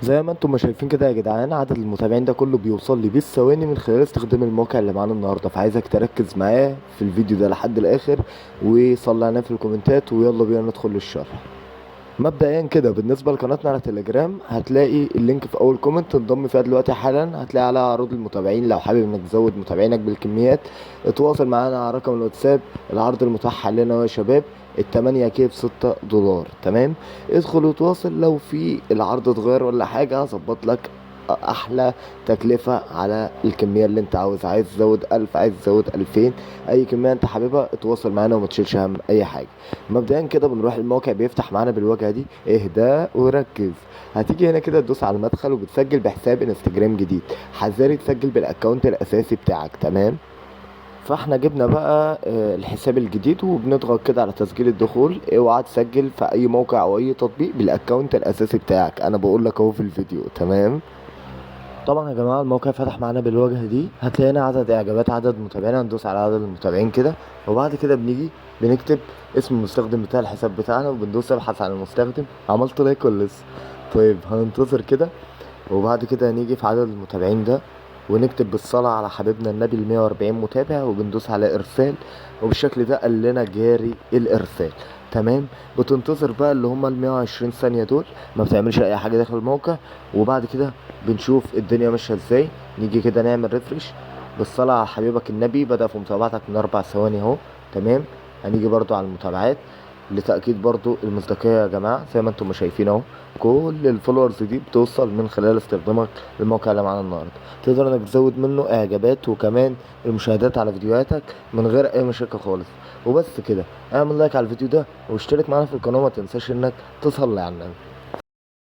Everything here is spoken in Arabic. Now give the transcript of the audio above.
زي ما انتم ما شايفين كده يا جدعان، عدد المتابعين ده كله بيوصل لي بالثواني من خلال استخدام الموقع اللي معانا النهارده. فعايزك تركز معايا في الفيديو ده لحد الاخر وصلي علينا في الكومنتات، ويلا بينا ندخل للشرح. مبدئيا كده بالنسبه لقناتنا على تليجرام، هتلاقي اللينك في اول كومنت انضم فيها دلوقتي حالا. هتلاقي عليها عروض المتابعين، لو حابب انك تزود متابعينك بالكميات اتواصل معانا على رقم الواتساب. العرض المتاح حاليا هو يا شباب التمانية كي ب6 دولار. تمام، ادخل وتواصل. لو في العرض اتغير ولا حاجة هظبط لك احلى تكلفة على الكمية اللي انت عايز تزود 1000، عايز تزود 2000، اي كمية انت حاببها اتواصل معانا وما تشيلش هم اي حاجة. مبدئيا كده بنروح الموقع، بيفتح معانا بالواجهة دي. اهدى وركز. هتيجي هنا كده تدوس على المدخل وبتسجل بحساب انستجرام جديد. حذاري تسجل بالاكونت الاساسي بتاعك. تمام، فاحنا جبنا بقى الحساب الجديد وبنضغط كده على تسجيل الدخول. اوعى تسجل في اي موقع او اي تطبيق بالاكونت الاساسي بتاعك، انا بقول لك اهو في الفيديو. تمام، طبعا يا جماعه الموقع فتح معانا بالواجهه دي. هتلاقي هنا عدد اعجابات، عدد متابعين. هندوس على عدد المتابعين كده، وبعد كده بنيجي بنكتب اسم المستخدم بتاع الحساب بتاعنا وبندوس ابحث عن المستخدم. عملت لايك ولا لسه؟ طيب هننتظر كده، وبعد كده هنيجي في عدد المتابعين ده ونكتب بالصلاة على حبيبنا النبي 140 متابع، وبندوس على ارسال. وبالشكل ده قال لنا جاري الارسال. تمام، بتنتظر بقى اللي هما 120 ثانية دول، ما بتعملش اي حاجة داخل الموقع. وبعد كده بنشوف الدنيا ماشية ازاي. نيجي كده نعمل ريفرش. بالصلاة على حبيبك النبي بدأ في متابعتك من 4 ثواني اهو. تمام، هنيجي برضو على المتابعات لتأكيد برضو المصداقية يا جماعة. زي ما انتم شايفين اهو، كل الفولورز دي بتوصل من خلال استخدامك للموقع اللي معانا النهارده. تقدر انك تزود منه اعجابات وكمان المشاهدات على فيديوهاتك من غير اي مشاكل خالص. وبس كده، اعمل لايك على الفيديو ده واشترك معانا في القناة، وما تنساش انك تصلي على النبي.